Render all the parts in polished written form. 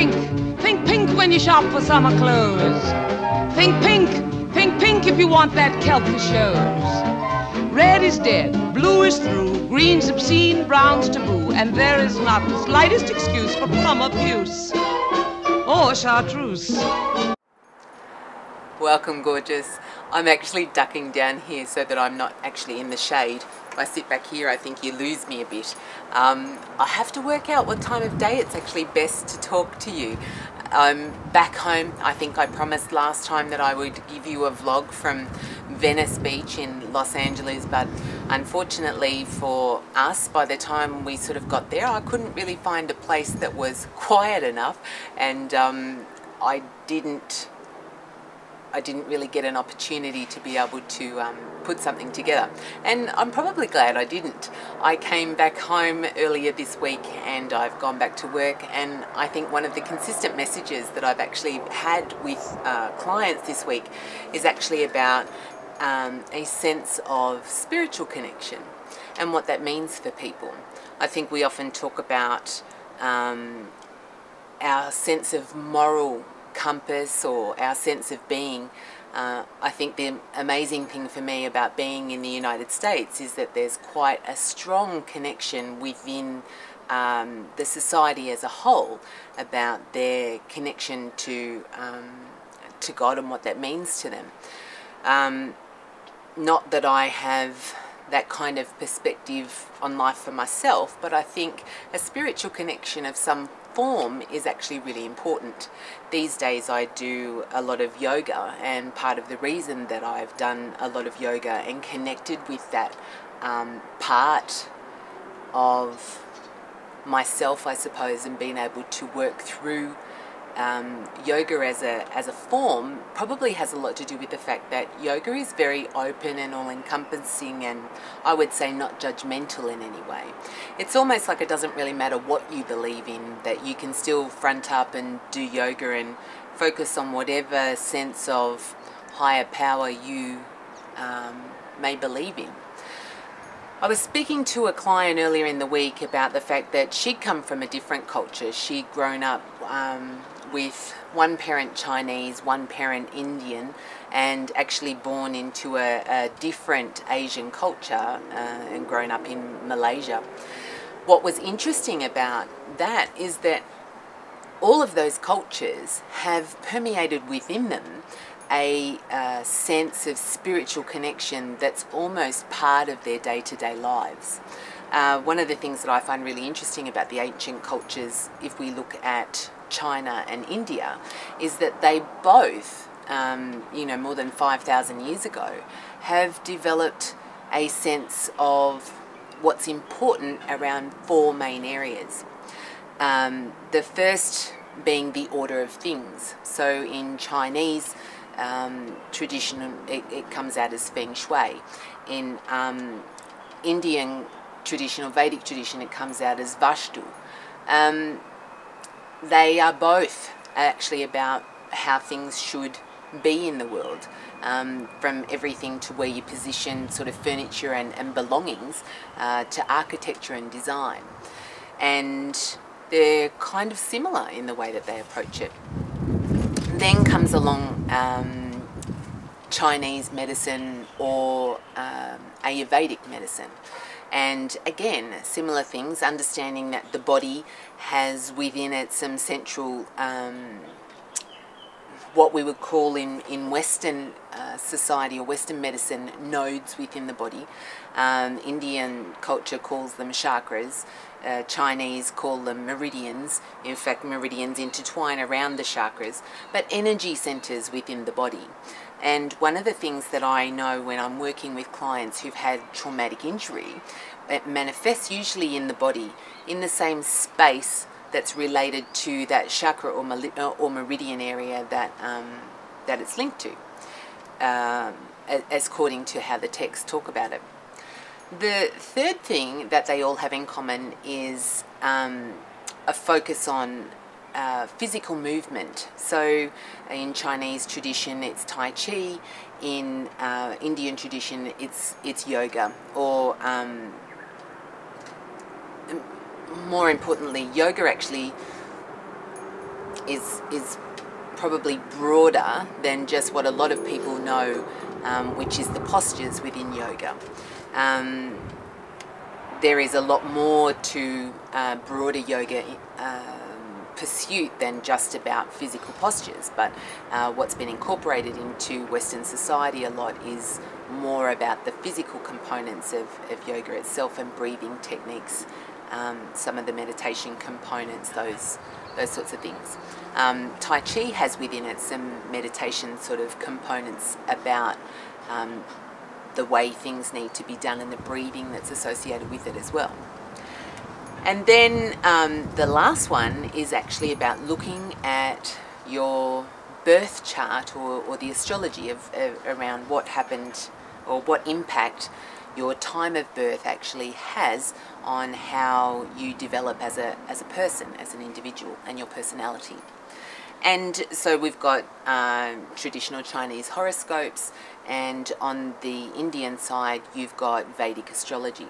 pink. Think pink when you shop for summer clothes. Think pink if you want that kelp that shows. Red is dead, blue is through, green's obscene, brown's taboo, and there is not the slightest excuse for plum abuse or chartreuse. Welcome, gorgeous. I'm actually ducking down here so that I'm not actually in the shade. If I sit back here, I think you lose me a bit. I have to work out what time of day it's actually best to talk to you. I'm back home. I think I promised last time that I would give you a vlog from Venice Beach in Los Angeles, but unfortunately for us, by the time we sort of got there, I couldn't really find a place that was quiet enough, and I didn't really get an opportunity to be able to put something together. And I'm probably glad I didn't. I came back home earlier this week and I've gone back to work, and I think one of the consistent messages that I've actually had with clients this week is actually about a sense of spiritual connection and what that means for people. I think we often talk about our sense of moral compass or our sense of being. I think the amazing thing for me about being in the United States is that there's quite a strong connection within the society as a whole about their connection to God and what that means to them. Not that I have that kind of perspective on life for myself, but I think a spiritual connection of some form is actually really important. These days I do a lot of yoga, and part of the reason that I've done a lot of yoga and connected with that part of myself, I suppose, and being able to work through yoga as a form probably has a lot to do with the fact that yoga is very open and all-encompassing, and I would say not judgmental in any way. It's almost like it doesn't really matter what you believe in, that you can still front up and do yoga and focus on whatever sense of higher power you may believe in. I was speaking to a client earlier in the week about the fact that she'd come from a different culture. She'd grown up with one parent Chinese, one parent Indian, and actually born into a different Asian culture and grown up in Malaysia. What was interesting about that is that all of those cultures have permeated within them a sense of spiritual connection that's almost part of their day-to-day lives. One of the things that I find really interesting about the ancient cultures, if we look at China and India, is that they both, more than 5,000 years ago, have developed a sense of what's important around four main areas. The first being the order of things. So in Chinese tradition, it comes out as feng shui. In Indian tradition or Vedic tradition, it comes out as vastu. They are both actually about how things should be in the world, from everything to where you position sort of furniture and belongings to architecture and design. And they're kind of similar in the way that they approach it. Then comes along Chinese medicine or Ayurvedic medicine. And again, similar things, understanding that the body has within it some central, what we would call in Western society or Western medicine, nodes within the body. Indian culture calls them chakras. Chinese call them meridians. In fact, meridians intertwine around the chakras, but energy centers within the body. And one of the things that I know when I'm working with clients who've had traumatic injury, it manifests usually in the body, in the same space that's related to that chakra or meridian area that it's linked to, as according to how the texts talk about it. The third thing that they all have in common is a focus on physical movement. So in Chinese tradition it's Tai Chi, in Indian tradition it's yoga, or more importantly, yoga actually is probably broader than just what a lot of people know, which is the postures within yoga. There is a lot more to broader yoga pursuit than just about physical postures, but what's been incorporated into Western society a lot is more about the physical components of yoga itself, and breathing techniques, some of the meditation components, those sorts of things. Tai Chi has within it some meditation sort of components about the way things need to be done and the breathing that's associated with it as well. And then the last one is actually about looking at your birth chart or the astrology around what happened or what impact your time of birth actually has on how you develop as a person, as an individual, and your personality. And so we've got traditional Chinese horoscopes, and on the Indian side you've got Vedic astrology.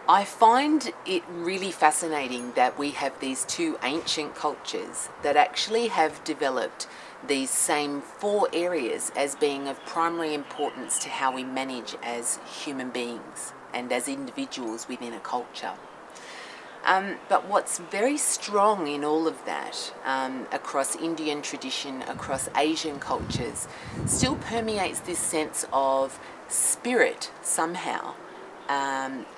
I find it really fascinating that we have these two ancient cultures that actually have developed these same 4 areas as being of primary importance to how we manage as human beings and as individuals within a culture. But what's very strong in all of that, across Indian tradition, across Asian cultures, still permeates this sense of spirit somehow,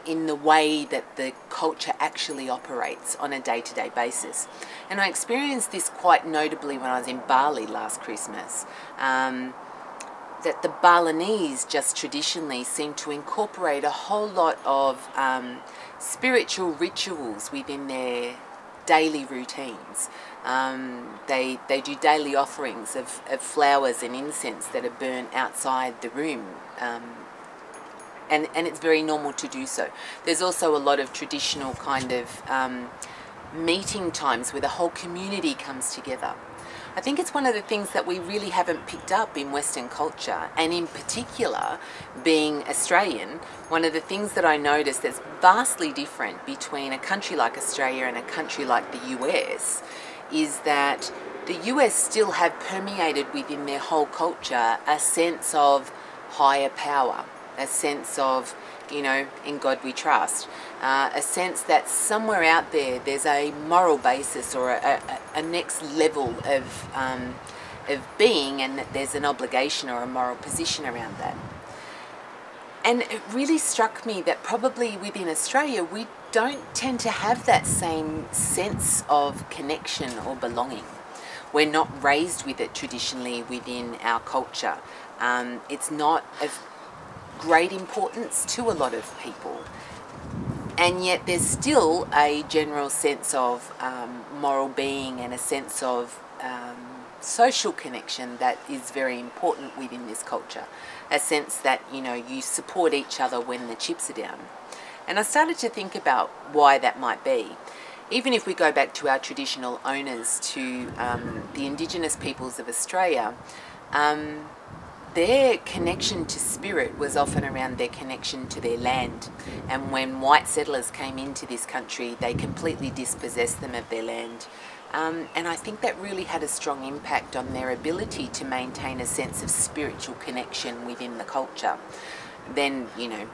in the way that the culture actually operates on a day-to-day basis. And I experienced this quite notably when I was in Bali last Christmas, that the Balinese just traditionally seem to incorporate a whole lot of spiritual rituals within their daily routines. They do daily offerings of flowers and incense that are burnt outside the room, and it's very normal to do so. There's also a lot of traditional kind of meeting times where the whole community comes together. I think it's one of the things that we really haven't picked up in Western culture, and in particular, being Australian, one of the things that I noticed that's vastly different between a country like Australia and a country like the US is that the US still have permeated within their whole culture a sense of higher power, a sense of, you know, in God we trust, a sense that somewhere out there there's a moral basis or a next level of being, and that there's an obligation or a moral position around that. And it really struck me that probably within Australia we don't tend to have that same sense of connection or belonging. We're not raised with it traditionally within our culture. It's not of great importance to a lot of people, and yet there's still a general sense of moral being and a sense of social connection that is very important within this culture, a sense that, you know, you support each other when the chips are down. And I started to think about why that might be. Even if we go back to our traditional owners, to the Indigenous peoples of Australia, their connection to spirit was often around their connection to their land. And when white settlers came into this country, they completely dispossessed them of their land. And I think that really had a strong impact on their ability to maintain a sense of spiritual connection within the culture. Then, you know,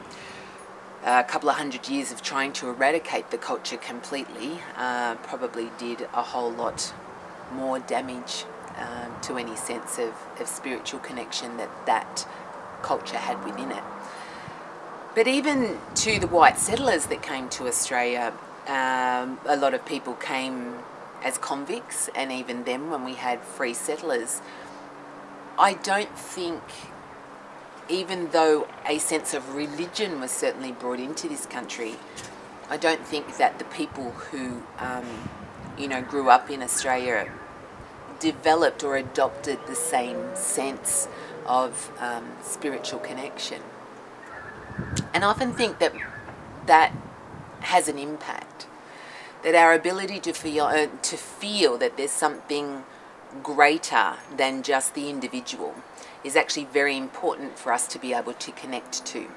a couple of hundred years of trying to eradicate the culture completely probably did a whole lot more damage to any sense of spiritual connection that culture had within it. But even to the white settlers that came to Australia, a lot of people came as convicts, and even then when we had free settlers, I don't think, even though a sense of religion was certainly brought into this country, I don't think that the people who you know, grew up in Australia developed or adopted the same sense of spiritual connection. And I often think that that has an impact, that our ability to feel that there's something greater than just the individual is actually very important for us to be able to connect to.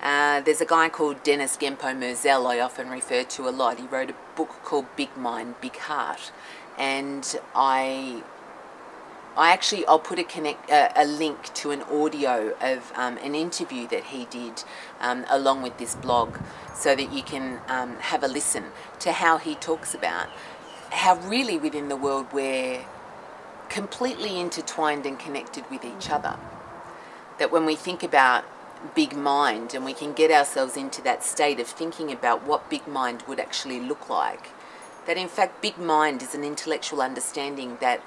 There's a guy called Dennis Genpo Merzel I often refer to a lot. He wrote a book called Big Mind, Big Heart, and I'll put a link to an audio of an interview that he did along with this blog, so that you can have a listen to how he talks about how really within the world we're completely intertwined and connected with each other. That when we think about big mind, and we can get ourselves into that state of thinking about what big mind would actually look like, that in fact big mind is an intellectual understanding that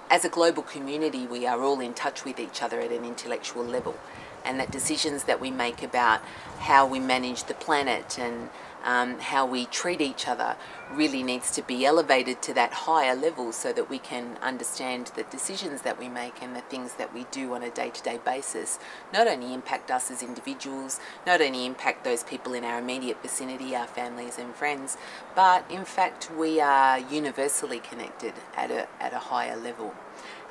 as a global community we are all in touch with each other at an intellectual level, and that decisions that we make about how we manage the planet and how we treat each other really needs to be elevated to that higher level, so that we can understand the decisions that we make and the things that we do on a day-to-day basis not only impact us as individuals, not only impact those people in our immediate vicinity, our families and friends, but in fact we are universally connected at a higher level.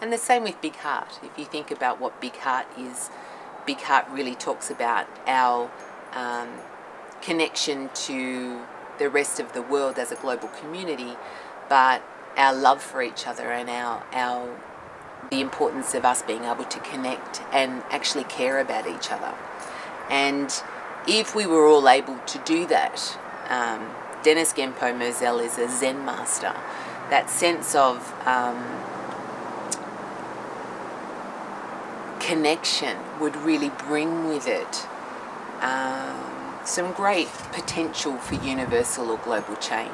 And the same with Big Heart. If you think about what Big Heart is, Big Heart really talks about our connection to the rest of the world as a global community, but our love for each other and the importance of us being able to connect and actually care about each other. And if we were all able to do that, Dennis Genpo Merzel is a Zen master. That sense of connection would really bring with it some great potential for universal or global change.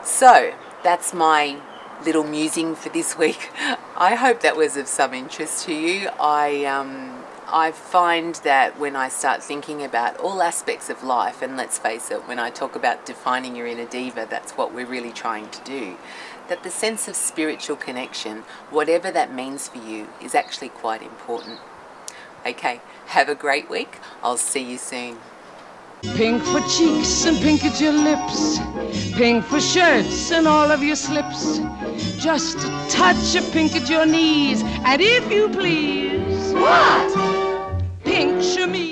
So that's my little musing for this week. I hope that was of some interest to you. I find that when I start thinking about all aspects of life, and let's face it, when I talk about defining your inner diva, that's what we're really trying to do, that the sense of spiritual connection, whatever that means for you, is actually quite important. Okay, have a great week. I'll see you soon. Pink for cheeks and pink at your lips, pink for shirts and all of your slips, just a touch of pink at your knees, and if you please, what? Pink chemise.